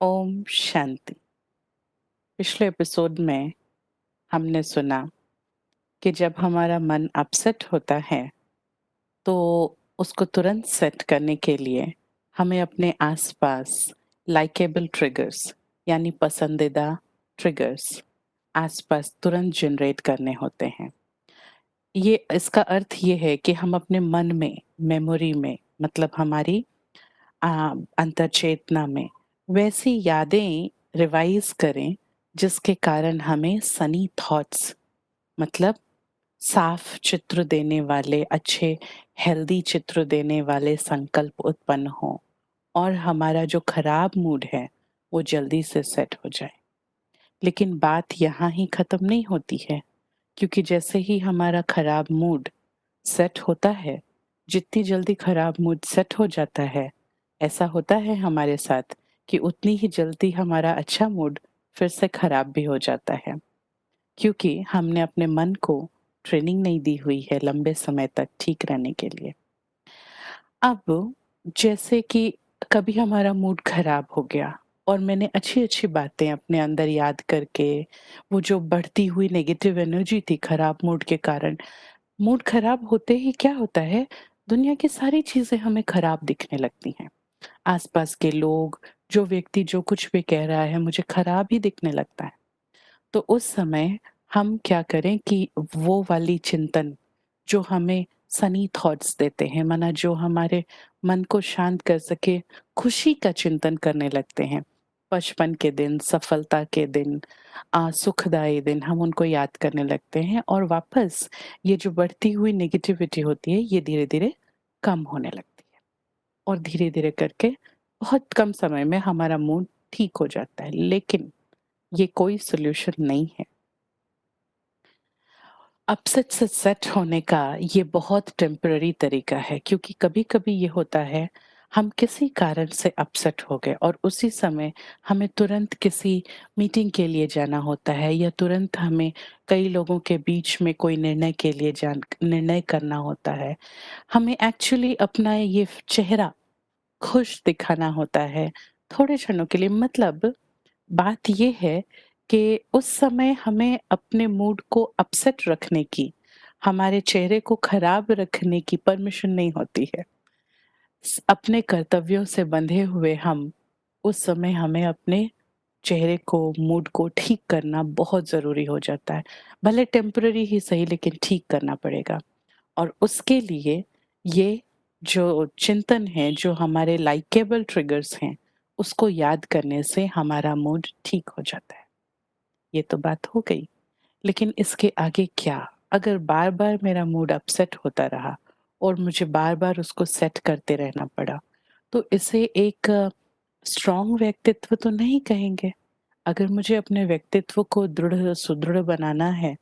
ओम शांति। पिछले एपिसोड में हमने सुना कि जब हमारा मन अपसेट होता है तो उसको तुरंत सेट करने के लिए हमें अपने आसपास लाइकेबल ट्रिगर्स यानी पसंदीदा ट्रिगर्स आसपास तुरंत जनरेट करने होते हैं। ये इसका अर्थ ये है कि हम अपने मन में, मेमोरी में, मतलब हमारी अंतर चेतना में वैसी यादें रिवाइज करें जिसके कारण हमें सनी थॉट्स, मतलब साफ चित्र देने वाले, अच्छे हेल्दी चित्र देने वाले संकल्प उत्पन्न हो और हमारा जो खराब मूड है वो जल्दी से सेट हो जाए। लेकिन बात यहाँ ही खत्म नहीं होती है, क्योंकि जैसे ही हमारा खराब मूड सेट होता है, जितनी जल्दी खराब मूड सेट हो जाता है, ऐसा होता है हमारे साथ कि उतनी ही जल्दी हमारा अच्छा मूड फिर से खराब भी हो जाता है, क्योंकि हमने अपने मन को ट्रेनिंग नहीं दी हुई है लंबे समय तक ठीक रहने के लिए। अब जैसे कि कभी हमारा मूड खराब हो गया और मैंने अच्छी-अच्छी बातें अपने अंदर याद करके, वो जो बढ़ती हुई नेगेटिव एनर्जी थी खराब मूड के कारण, मूड खराब होते ही क्या होता है, दुनिया की सारी चीज़ें हमें खराब दिखने लगती हैं। आस-पास के लोग, जो व्यक्ति जो कुछ भी कह रहा है मुझे खराब ही दिखने लगता है। तो उस समय हम क्या करें कि वो वाली चिंतन जो हमें सनी थॉट्स देते हैं, माना जो हमारे मन को शांत कर सके, खुशी का चिंतन करने लगते हैं। बचपन के दिन, सफलता के दिन, सुखदायी दिन हम उनको याद करने लगते हैं और वापस ये जो बढ़ती हुई नेगेटिविटी होती है ये धीरे-धीरे कम होने लगती है और धीरे-धीरे करके बहुत कम समय में हमारा मूड ठीक हो जाता है। लेकिन ये कोई सॉल्यूशन नहीं है। अपसेट से सेट होने का ये बहुत टेम्पररी तरीका है, क्योंकि कभी-कभी ये होता है हम किसी कारण से अपसेट हो गए और उसी समय हमें तुरंत किसी मीटिंग के लिए जाना होता है या तुरंत हमें कई लोगों के बीच में कोई निर्णय करना होता है। हमें एक्चुअली अपना ये चेहरा खुश दिखाना होता है थोड़े क्षणों के लिए, मतलब बात ये है कि उस समय हमें अपने मूड को अपसेट रखने की, हमारे चेहरे को खराब रखने की परमिशन नहीं होती है। अपने कर्तव्यों से बंधे हुए हम उस समय हमें अपने चेहरे को, मूड को ठीक करना बहुत ज़रूरी हो जाता है। भले टेम्पररी ही सही, लेकिन ठीक करना पड़ेगा और उसके लिए ये जो चिंतन है, जो हमारे लाइकेबल ट्रिगर्स हैं, उसको याद करने से हमारा मूड ठीक हो जाता है। ये तो बात हो गई, लेकिन इसके आगे क्या? अगर बार-बार मेरा मूड अपसेट होता रहा और मुझे बार-बार उसको सेट करते रहना पड़ा, तो इसे एक स्ट्रॉन्ग व्यक्तित्व तो नहीं कहेंगे। अगर मुझे अपने व्यक्तित्व को सुदृढ़ बनाना है,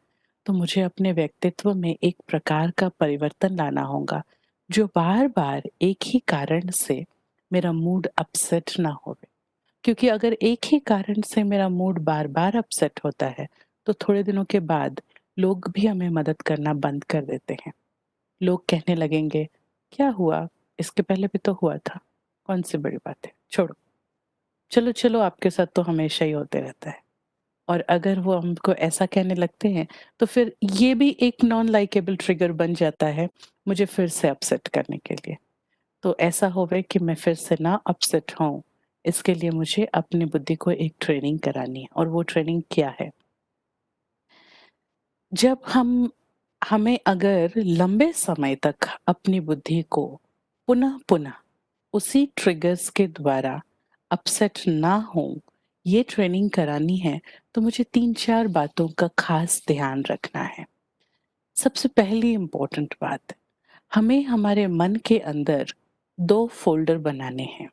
तो मुझे अपने व्यक्तित्व में एक प्रकार का परिवर्तन लाना होगा, जो बार-बार एक ही कारण से मेरा मूड अपसेट ना होवे। क्योंकि अगर एक ही कारण से मेरा मूड बार-बार अपसेट होता है, तो थोड़े दिनों के बाद लोग भी हमें मदद करना बंद कर देते हैं। लोग कहने लगेंगे, "क्या हुआ? इसके पहले भी तो हुआ था। कौन-सी बड़ी बात है? छोड़ो। चलो-चलो आपके साथ तो हमेशा ही होते रहता है।" और अगर वो हमको ऐसा कहने लगते हैं, तो फिर ये भी एक नॉन लाइकेबल ट्रिगर बन जाता है, मुझे फिर से अपसेट करने के लिए। तो ऐसा होवे कि मैं फिर से ना अपसेट होऊँ, इसके लिए मुझे अपनी बुद्धि को एक ट्रेनिंग करानी है और वो ट्रेनिंग क्या है? जब हमें अगर लंबे समय तक अपनी बुद्धि को पुनः-पुनः उसी ट्रिगर्स के द्वारा अपसेट ना हो, ये ट्रेनिंग करानी है, तो मुझे 3-4 बातों का खास ध्यान रखना है। सबसे पहली इम्पोर्टेंट बात, हमें हमारे मन के अंदर 2 फ़ोल्डर बनाने हैं,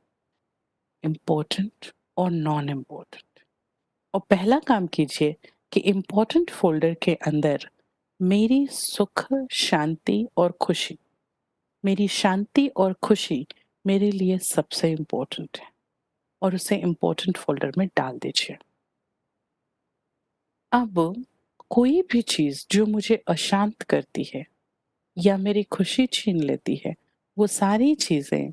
इम्पोर्टेंट और नॉन इम्पोर्टेंट। और पहला काम कीजिए कि इम्पोर्टेंट फ़ोल्डर के अंदर मेरी सुख, शांति और खुशी, मेरी शांति और खुशी मेरे लिए सबसे इम्पोर्टेंट है और उसे इम्पोर्टेंट फ़ोल्डर में डाल दीजिए। अब कोई भी चीज़ जो मुझे अशांत करती है या मेरी खुशी छीन लेती है, वो सारी चीज़ें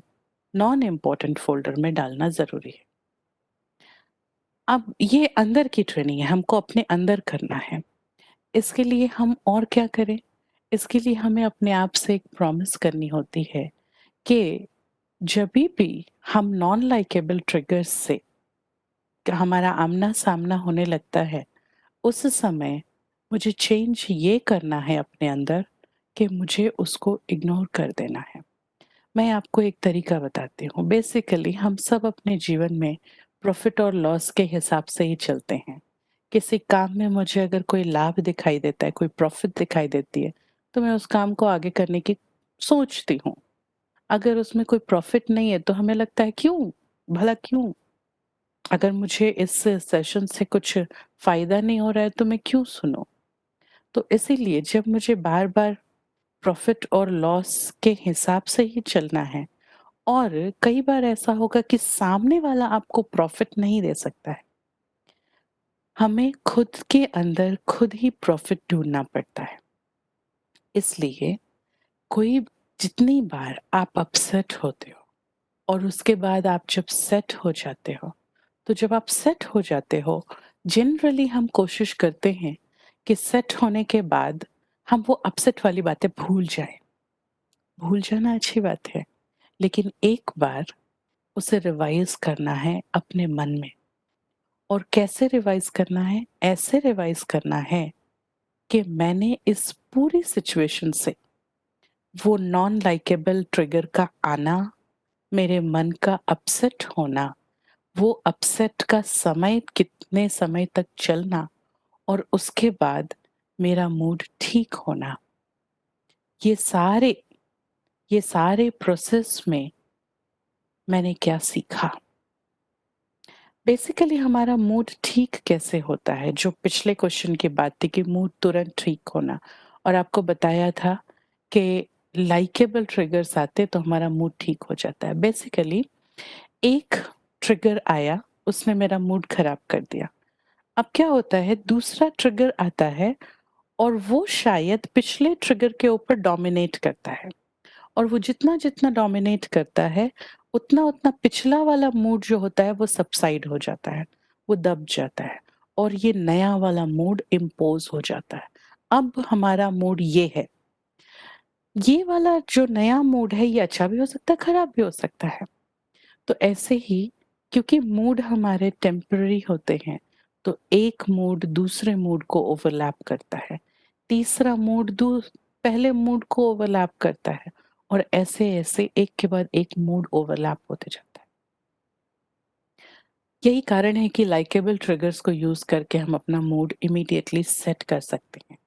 नॉन इम्पोर्टेंट फ़ोल्डर में डालना ज़रूरी है। अब ये अंदर की ट्रेनिंग है, हमको अपने अंदर करना है। इसके लिए हम और क्या करें? इसके लिए हमें अपने आप से एक प्रॉमिस करनी होती है कि जभी भी हम नॉन लाइकेबल ट्रिगर्स से हमारा आमना-सामना होने लगता है, उस समय मुझे चेंज ये करना है अपने अंदर कि मुझे उसको इग्नोर कर देना है। मैं आपको एक तरीका बताती हूँ। बेसिकली हम सब अपने जीवन में प्रॉफ़िट और लॉस के हिसाब से ही चलते हैं। किसी काम में मुझे अगर कोई लाभ दिखाई देता है, कोई प्रॉफ़िट दिखाई देती है, तो मैं उस काम को आगे करने की सोचती हूँ। अगर उसमें कोई प्रॉफ़िट नहीं है तो हमें लगता है क्यों? भला क्यों? अगर मुझे इस सेशन से कुछ फ़ायदा नहीं हो रहा है तो मैं क्यों सुनूँ? तो इसीलिए जब मुझे बार-बार प्रॉफ़िट और लॉस के हिसाब से ही चलना है और कई बार ऐसा होगा कि सामने वाला आपको प्रॉफ़िट नहीं दे सकता है। हमें खुद के अंदर खुद ही प्रॉफ़िट ढूँढना पड़ता है। इसलिए कोई जितनी बार आप अपसेट होते हो और उसके बाद आप जब सेट हो जाते हो, तो जब आप सेट हो जाते हो, जनरली हम कोशिश करते हैं कि सेट होने के बाद हम वो अपसेट वाली बातें भूल जाएँ। भूल जाना अच्छी बात है, लेकिन एक बार उसे रिवाइज़ करना है अपने मन में। और कैसे रिवाइज़ करना है? ऐसे रिवाइज़ करना है कि मैंने इस पूरी सिचुएशन से वो नॉन लाइकेबल ट्रिगर का आना, मेरे मन का अपसेट होना, वो अपसेट का समय कितने समय तक चलना और उसके बाद मेरा मूड ठीक होना। ये सारे ये सारे प्रोसेस में मैंने क्या सीखा? बेसिकली हमारा मूड ठीक कैसे होता है? जो पिछले क्वेश्चन की बात थी कि मूड तुरंत ठीक होना और आपको बताया था कि लाइकेबल ट्रिगर्स आते तो हमारा मूड ठीक हो जाता है। बेसिकली एक ट्रिगर आया, उसने मेरा मूड खराब कर दिया। अब क्या होता है दूसरा ट्रिगर आता है और वो शायद पिछले ट्रिगर के ऊपर डोमिनेट करता है। और वो जितना-जितना डोमिनेट करता है, उतना-उतना पिछला वाला मूड जो होता है वो सबसाइड हो जाता है, वो दब जाता है और ये नया वाला मूड इम्पोज़ हो जाता है। अब हमारा मूड ये है। ये वाला जो नया मूड है ये अच्छा भी हो सकता है, खराब भी हो सकता है। तो ऐसे ही क्योंकि मूड हमारे टेम्परेरी होते हैं, तो एक मूड दूसरे मूड को ओवरलैप करता है। तीसरा मूड पहले मूड को ओवरलैप करता है और ऐसे-ऐसे एक के बाद एक मूड ओवरलैप होते जाता है। यही कारण है कि लाइकेबल ट्रिगर्स को यूज़ करके हम अपना मूड इमीडिएटली सेट कर सकते हैं।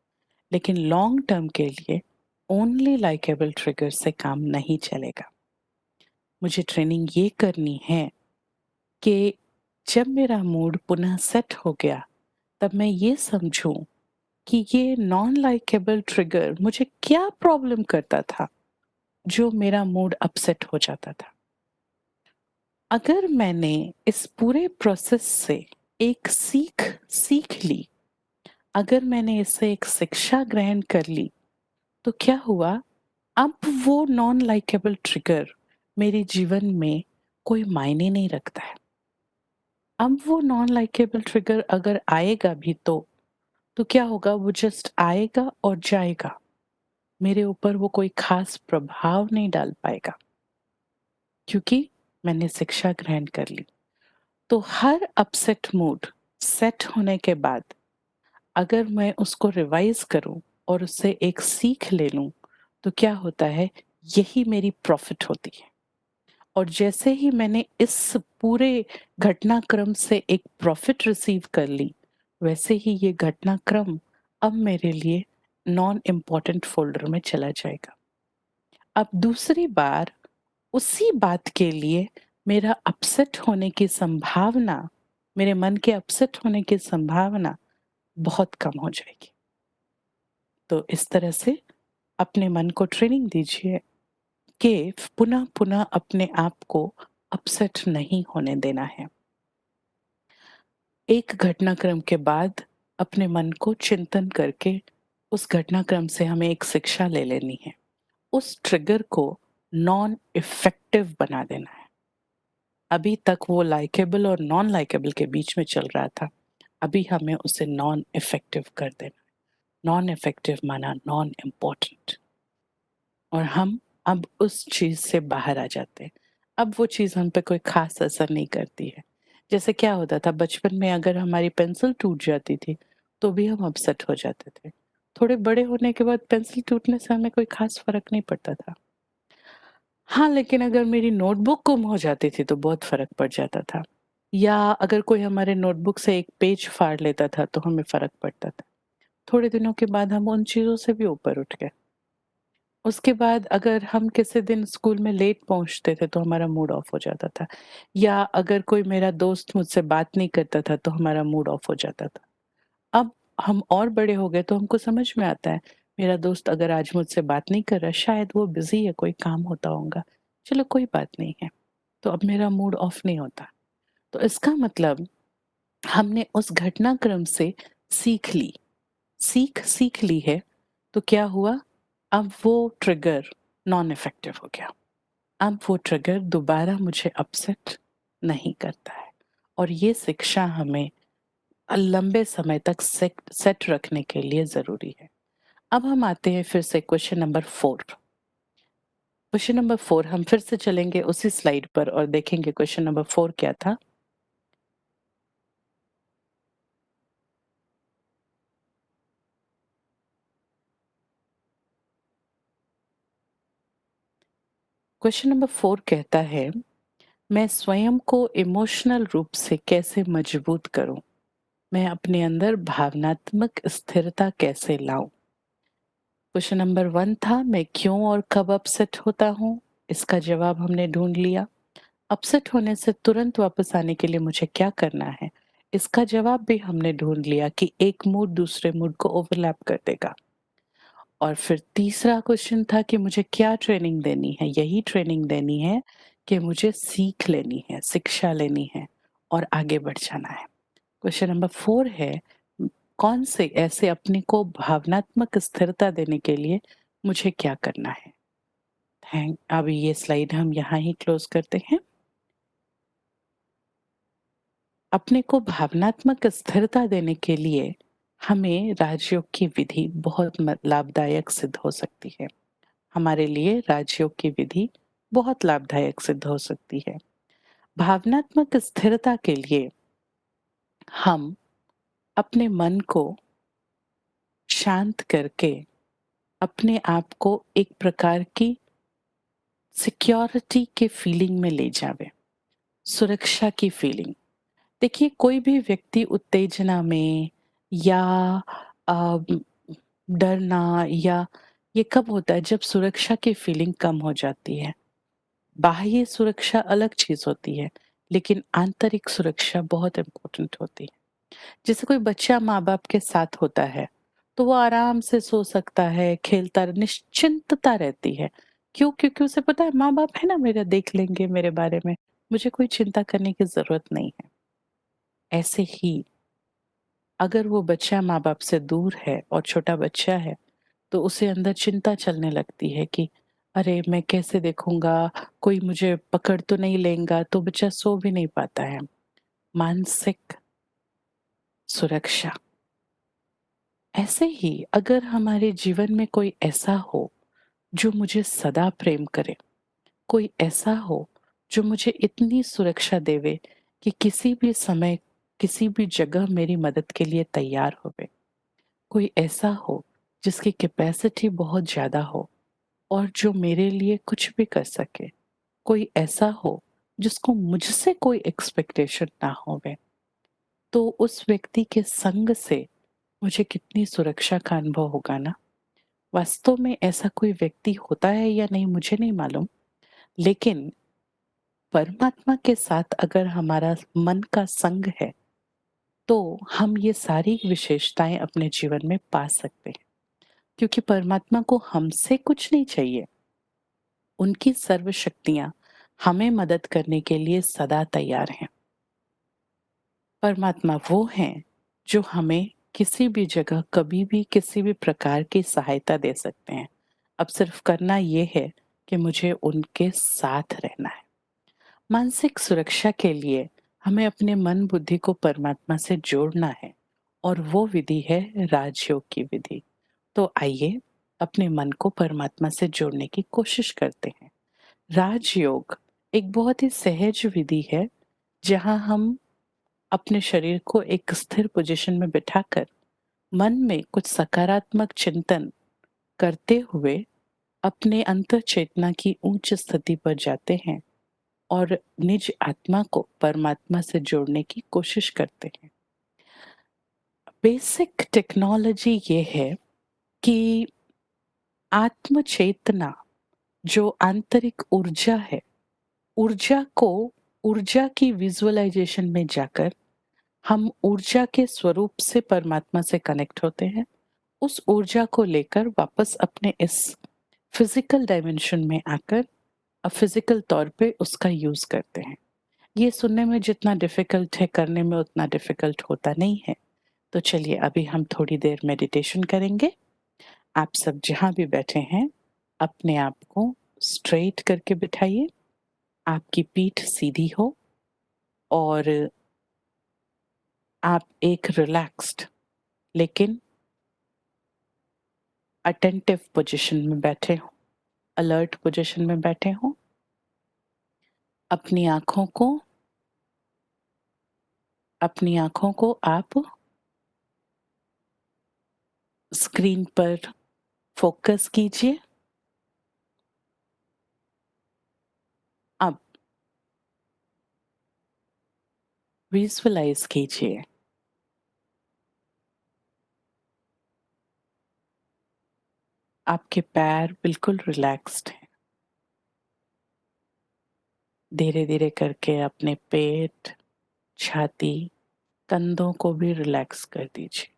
लेकिन लॉन्ग टर्म के लिए ओनली लाइकेबल ट्रिगर से काम नहीं चलेगा। मुझे ट्रेनिंग ये करनी है कि जब मेरा मूड पुनः सेट हो गया, तब मैं ये समझूं कि ये नॉन लाइकेबल ट्रिगर मुझे क्या प्रॉब्लम करता था, जो मेरा मूड अपसेट हो जाता था। अगर मैंने इस पूरे प्रोसेस से एक सीख सीख ली, अगर मैंने इससे एक शिक्षा ग्रहण कर ली, तो क्या हुआ, अब वो नॉन लाइकेबल ट्रिगर मेरे जीवन में कोई मायने नहीं रखता है। अब वो नॉन लाइकेबल ट्रिगर अगर आएगा भी तो क्या होगा वो जस्ट आएगा और जाएगा। मेरे ऊपर वो कोई ख़ास प्रभाव नहीं डाल पाएगा क्योंकि मैंने शिक्षा ग्रहण कर ली। तो हर अपसेट मूड सेट होने के बाद अगर मैं उसको रिवाइज़ करूँ और उससे एक सीख ले लूँ, तो क्या होता है यही मेरी प्रॉफ़िट होती है। और जैसे ही मैंने इस पूरे घटनाक्रम से एक प्रॉफ़िट रिसीव कर ली, वैसे ही ये घटनाक्रम अब मेरे लिए नॉन इम्पोर्टेंट फ़ोल्डर में चला जाएगा। अब दूसरी बार उसी बात के लिए मेरा अपसेट होने की संभावना, मेरे मन के अपसेट होने की संभावना बहुत कम हो जाएगी। तो इस तरह से अपने मन को ट्रेनिंग दीजिए कि पुनः-पुनः अपने आप को अपसेट नहीं होने देना है। एक घटनाक्रम के बाद अपने मन को चिंतन करके उस घटनाक्रम से हमें एक शिक्षा ले लेनी है। उस ट्रिगर को नॉन इफ़ेक्टिव बना देना है। अभी तक वो लाइकेबल और नॉन लाइकेबल के बीच में चल रहा था, अभी हमें उसे नॉन इफेक्टिव कर देना। नॉन इफेक्टिव माना नॉन इम्पोर्टेंट, और हम अब उस चीज़ से बाहर आ जाते हैं। अब वो चीज़ हम पे कोई ख़ास असर नहीं करती है। जैसे क्या होता था बचपन में, अगर हमारी पेंसिल टूट जाती थी, तो भी हम अपसेट हो जाते थे। थोड़े बड़े होने के बाद पेंसिल टूटने से हमें कोई ख़ास फ़र्क नहीं पड़ता था। हाँ, लेकिन अगर मेरी नोटबुक गुम हो जाती थी तो बहुत फ़र्क पड़ जाता था। या अगर कोई हमारे नोटबुक से एक पेज फाड़ लेता था तो हमें फ़र्क पड़ता था। थोड़े दिनों के बाद हम उन चीज़ों से भी ऊपर उठ गए। उसके बाद अगर हम किसी दिन स्कूल में लेट पहुँचते थे तो हमारा मूड ऑफ हो जाता था। या अगर कोई मेरा दोस्त मुझसे बात नहीं करता था तो हमारा मूड ऑफ हो जाता था। अब हम और बड़े हो गए तो हमको समझ में आता है, मेरा दोस्त अगर आज मुझसे बात नहीं कर रहा, शायद वो बिज़ी है, कोई काम होता होगा। चलो कोई बात नहीं है, तो अब मेरा मूड ऑफ नहीं होता। तो इसका मतलब हमने उस घटनाक्रम से सीख ली। सीख ली है, तो क्या हुआ? अब वो ट्रिगर नॉन इफेक्टिव हो गया। अब वो ट्रिगर दोबारा मुझे अपसेट नहीं करता है, और ये शिक्षा हमें लंबे समय तक सेट सेट रखने के लिए ज़रूरी है। अब हम आते हैं फिर से क्वेश्चन नंबर 4। क्वेश्चन नंबर 4 हम फिर से चलेंगे उसी स्लाइड पर और देखेंगे क्वेश्चन नंबर 4 क्या था? क्वेश्चन नंबर 4 कहता है, मैं स्वयं को इमोशनल रूप से कैसे मजबूत करूं? मैं अपने अंदर भावनात्मक स्थिरता कैसे लाऊं? क्वेश्चन नंबर 1 था, मैं क्यों और कब अपसेट होता हूँ? इसका जवाब हमने ढूंढ लिया। अपसेट होने से तुरंत वापस आने के लिए मुझे क्या करना है? इसका जवाब भी हमने ढूंढ लिया कि एक मूड दूसरे मूड को ओवरलैप कर देगा। और फिर तीसरा क्वेश्चन था कि मुझे क्या ट्रेनिंग देनी है? यही ट्रेनिंग देनी है कि मुझे सीख लेनी है, शिक्षा लेनी है और आगे बढ़ जाना है। क्वेश्चन नंबर 4 है, कौन से ऐसे अपने को भावनात्मक स्थिरता देने के लिए मुझे क्या करना है? अभी ये स्लाइड हम यहाँ ही क्लोज करते हैं। अपने को भावनात्मक स्थिरता देने के लिए हमें राजयोग की विधि बहुत लाभदायक सिद्ध हो सकती है। हमारे लिए राजयोग की विधि बहुत लाभदायक सिद्ध हो सकती है। भावनात्मक स्थिरता के लिए हम अपने मन को शांत करके अपने आप को एक प्रकार की सिक्योरिटी के फीलिंग में ले जावे, सुरक्षा की फीलिंग। देखिए, कोई भी व्यक्ति उत्तेजना में या अ, डरना, या ये कब होता है जब सुरक्षा की फीलिंग कम हो जाती है। बाह्य सुरक्षा अलग चीज होती है, लेकिन आंतरिक सुरक्षा बहुत इम्पोर्टेंट होती है। जैसे कोई बच्चा माँ बाप के साथ होता है, तो वो आराम से सो सकता है, खेलता, निश्चिंतता रहती है। क्यों? क्योंकि उसे पता है माँ बाप है ना, मेरा देख लेंगे मेरे बारे में, मुझे कोई चिंता करने की जरूरत नहीं है। ऐसे ही अगर वो बच्चा माँ बाप से दूर है और छोटा बच्चा है, तो उसे अंदर चिंता चलने लगती है कि अरे मैं कैसे देखूंगा, कोई मुझे पकड़ तो नहीं लेगा, तो बच्चा सो भी नहीं पाता है। मानसिक सुरक्षा। ऐसे ही अगर हमारे जीवन में कोई ऐसा हो जो मुझे सदा प्रेम करे, कोई ऐसा हो जो मुझे इतनी सुरक्षा देवे कि किसी भी समय, किसी भी जगह मेरी मदद के लिए तैयार होवे, कोई ऐसा हो जिसकी कैपेसिटी बहुत ज्यादा हो और जो मेरे लिए कुछ भी कर सके, कोई ऐसा हो जिसको मुझसे कोई एक्सपेक्टेशन ना होवे, तो उस व्यक्ति के संग से मुझे कितनी सुरक्षा का अनुभव होगा ना। वास्तव में ऐसा कोई व्यक्ति होता है या नहीं मुझे नहीं मालूम, लेकिन परमात्मा के साथ अगर हमारा मन का संग है, तो हम ये सारी विशेषताएं अपने जीवन में पा सकते हैं। क्योंकि परमात्मा को हमसे कुछ नहीं चाहिए, उनकी सर्व शक्तियां हमें मदद करने के लिए सदा तैयार हैं। परमात्मा वो हैं जो हमें किसी भी जगह, कभी भी, किसी भी प्रकार की सहायता दे सकते हैं। अब सिर्फ करना ये है कि मुझे उनके साथ रहना है। मानसिक सुरक्षा के लिए हमें अपने मन बुद्धि को परमात्मा से जोड़ना है और वो विधि है राजयोग की विधि। तो आइए अपने मन को परमात्मा से जोड़ने की कोशिश करते हैं। राजयोग एक बहुत ही सहज विधि है जहाँ हम अपने शरीर को एक स्थिर पोजीशन में बिठाकर मन में कुछ सकारात्मक चिंतन करते हुए अपने अंतर चेतना की उच्च स्थिति पर जाते हैं और निज आत्मा को परमात्मा से जोड़ने की कोशिश करते हैं। बेसिक टेक्नोलॉजी ये है कि आत्म चेतना जो आंतरिक ऊर्जा है, ऊर्जा को ऊर्जा की विजुअलाइजेशन में जाकर हम ऊर्जा के स्वरूप से परमात्मा से कनेक्ट होते हैं। उस ऊर्जा को लेकर वापस अपने इस फिजिकल डायमेंशन में आकर अब फिजिकल तौर पे उसका यूज करते हैं। ये सुनने में जितना डिफिकल्ट है करने में उतना डिफिकल्ट होता नहीं है। तो चलिए अभी हम थोड़ी देर मेडिटेशन करेंगे। आप सब जहाँ भी बैठे हैं अपने आप को स्ट्रेट करके बिठाइए, आपकी पीठ सीधी हो और आप एक रिलैक्स्ड लेकिन अटेंटिव पोजीशन में बैठे हो, अलर्ट पोजीशन में बैठे हो। अपनी आँखों को आप स्क्रीन पर फोकस कीजिए। अब विजुअलाइज कीजिए आपके पैर बिल्कुल रिलैक्स्ड हैं। धीरे धीरे करके अपने पेट, छाती, कंधों को भी रिलैक्स कर दीजिए।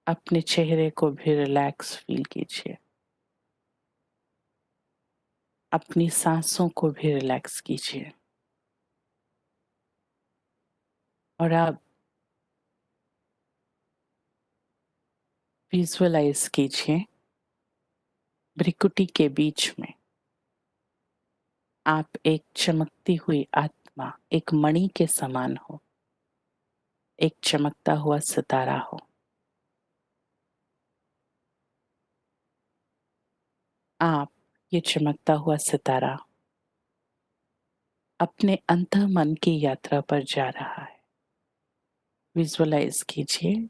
अपने चेहरे को भी रिलैक्स फील कीजिए। अपनी सांसों को भी रिलैक्स कीजिए और आप विजुअलाइज कीजिए भ्रिकुटी के बीच में आप एक चमकती हुई आत्मा, एक मणि के समान हो, एक चमकता हुआ सितारा हो। आप ये चमकता हुआ सितारा अपने अंतर्मन की यात्रा पर जा रहा है। विजुअलाइज कीजिए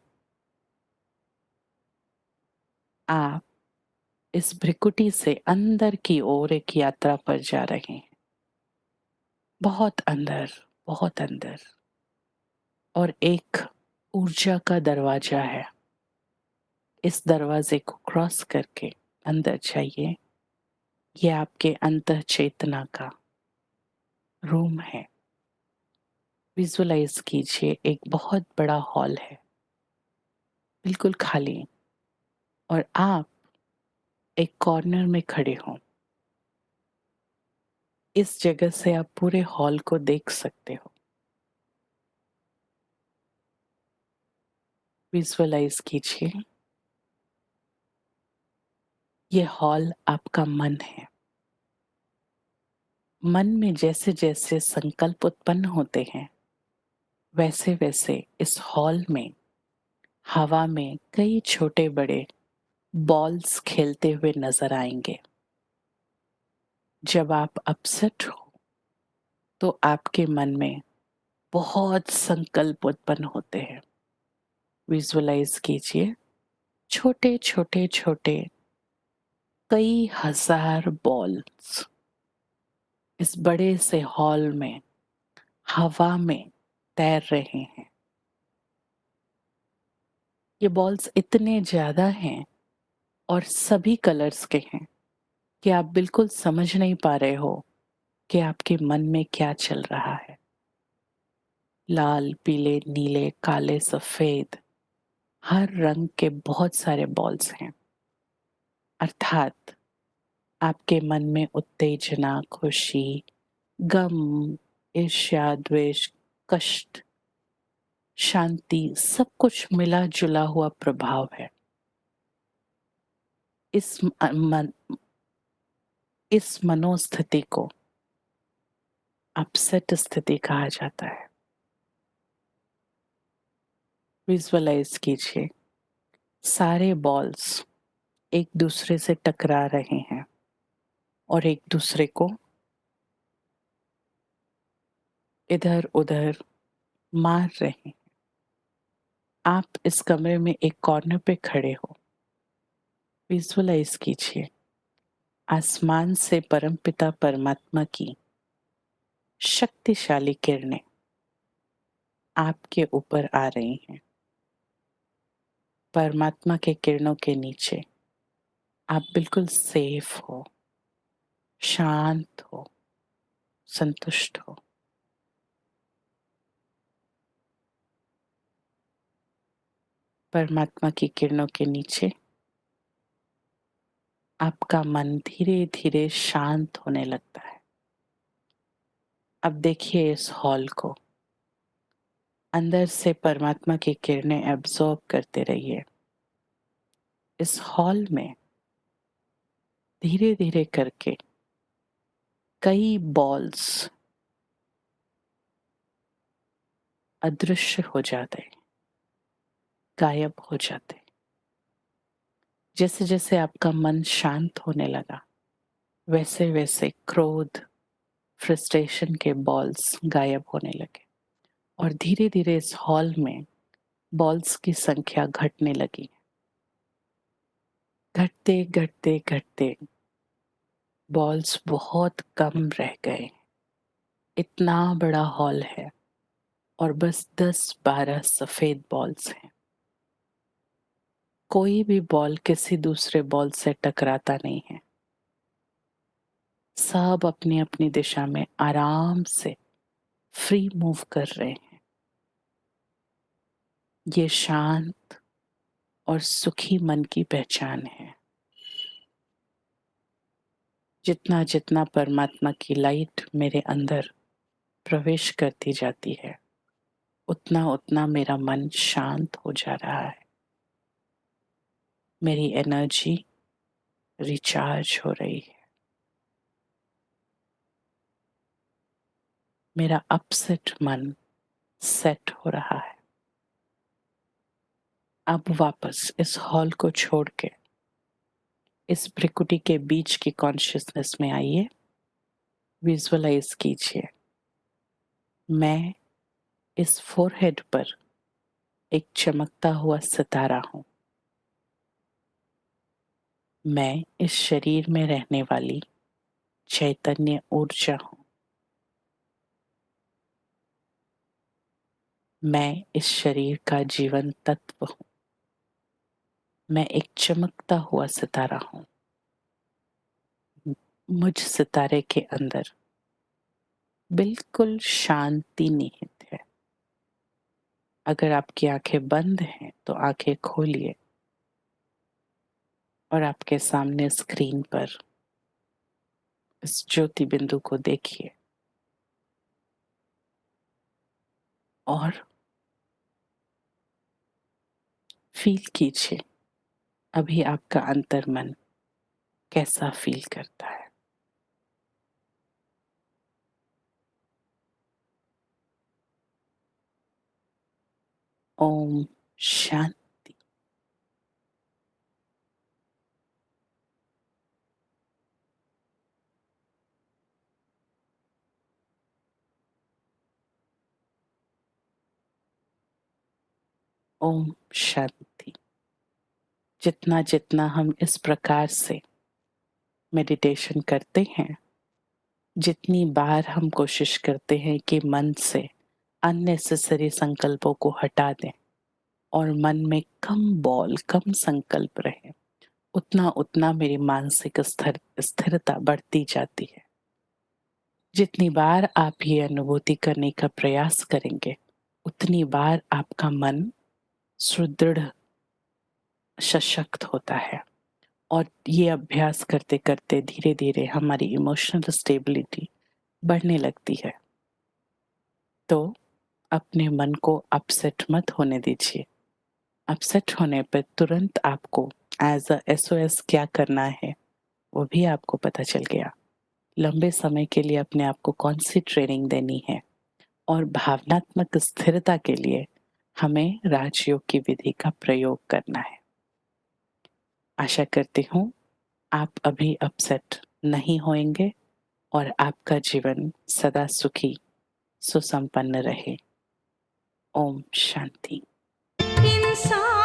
आप इस भ्रिकुटी से अंदर की ओर एक यात्रा पर जा रहे हैं, बहुत अंदर, बहुत अंदर। और एक ऊर्जा का दरवाजा है। इस दरवाजे को क्रॉस करके अंदर जाइए। ये आपके अंतः चेतना का रूम है। विजुअलाइज कीजिए एक बहुत बड़ा हॉल है, बिल्कुल खाली, और आप एक कॉर्नर में खड़े हों। इस जगह से आप पूरे हॉल को देख सकते हो। विजुअलाइज कीजिए ये हॉल आपका मन है। मन में जैसे जैसे संकल्प उत्पन्न होते हैं वैसे वैसे इस हॉल में हवा में कई छोटे बड़े बॉल्स खेलते हुए नजर आएंगे। जब आप अपसेट हो तो आपके मन में बहुत संकल्प उत्पन्न होते हैं। विजुअलाइज कीजिए छोटे छोटे छोटे कई हजार बॉल्स इस बड़े से हॉल में हवा में तैर रहे हैं। ये बॉल्स इतने ज्यादा हैं और सभी कलर्स के हैं कि आप बिल्कुल समझ नहीं पा रहे हो कि आपके मन में क्या चल रहा है। लाल, पीले, नीले, काले, सफेद, हर रंग के बहुत सारे बॉल्स हैं। अर्थात आपके मन में उत्तेजना, खुशी, गम, ईर्ष्या, द्वेष, कष्ट, शांति, सब कुछ मिला जुला हुआ प्रभाव है। इस इस मनोस्थिति को अपसेट स्थिति कहा जाता है। विजुअलाइज कीजिए, सारे बॉल्स एक दूसरे से टकरा रहे हैं और एक दूसरे को इधर उधर मार रहे हैं। आप इस कमरे में एक कॉर्नर पे खड़े हो। विजुअलाइज कीजिए, आसमान से परमपिता परमात्मा की शक्तिशाली किरणें आपके ऊपर आ रही हैं। परमात्मा के किरणों के नीचे आप बिल्कुल सेफ हो, शांत हो, संतुष्ट हो। परमात्मा की किरणों के नीचे आपका मन धीरे धीरे शांत होने लगता है। अब देखिए इस हॉल को, अंदर से परमात्मा की किरणें एब्जॉर्ब करते रहिए। इस हॉल में धीरे धीरे करके कई बॉल्स अदृश्य हो जाते, गायब हो जाते। जैसे जैसे आपका मन शांत होने लगा, वैसे वैसे क्रोध, फ्रस्ट्रेशन के बॉल्स गायब होने लगे और धीरे धीरे इस हॉल में बॉल्स की संख्या घटने लगी। घटते घटते घटते बॉल्स बहुत कम रह गए। इतना बड़ा हॉल है और बस 10-12 सफेद बॉल्स हैं। कोई भी बॉल किसी दूसरे बॉल से टकराता नहीं है। सब अपनी अपनी दिशा में आराम से फ्री मूव कर रहे हैं। ये शांत और सुखी मन की पहचान है। जितना जितना परमात्मा की लाइट मेरे अंदर प्रवेश करती जाती है, उतना उतना मेरा मन शांत हो जा रहा है। मेरी एनर्जी रिचार्ज हो रही है। मेरा अपसेट मन सेट हो रहा है। अब वापस इस हॉल को छोड़ के इस भ्रिकुटी के बीच की कॉन्शियसनेस में आइए। विजुअलाइज कीजिए, मैं इस फोरहेड पर एक चमकता हुआ सितारा हूं। मैं इस शरीर में रहने वाली चैतन्य ऊर्जा हूं। मैं इस शरीर का जीवन तत्व हूं। मैं एक चमकता हुआ सितारा हूं। मुझ सितारे के अंदर बिल्कुल शांति निहित है। अगर आपकी आंखें बंद हैं तो आंखें खोलिए और आपके सामने स्क्रीन पर इस ज्योति बिंदु को देखिए और फील कीजिए अभी आपका अंतर्मन कैसा फील करता है। ओम शांति। ओम शांति। जितना जितना हम इस प्रकार से मेडिटेशन करते हैं, जितनी बार हम कोशिश करते हैं कि मन से अननेसेसरी संकल्पों को हटा दें और मन में कम बॉल, कम संकल्प रहे, उतना उतना मेरी मानसिक स्थिरता बढ़ती जाती है। जितनी बार आप ये अनुभूति करने का प्रयास करेंगे, उतनी बार आपका मन सुदृढ़, सशक्त होता है। और ये अभ्यास करते करते धीरे धीरे हमारी इमोशनल स्टेबिलिटी बढ़ने लगती है। तो अपने मन को अपसेट मत होने दीजिए। अपसेट होने पर तुरंत आपको एज़ अ एसओएस क्या करना है, वो भी आपको पता चल गया। लंबे समय के लिए अपने आप को कौन-सी ट्रेनिंग देनी है और भावनात्मक स्थिरता के लिए हमें राजयोग की विधि का प्रयोग करना है। आशा करती हूँ आप अभी अपसेट नहीं होएँगे और आपका जीवन सदा सुखी, सुसंपन्न रहे। ओम शांति। इंसान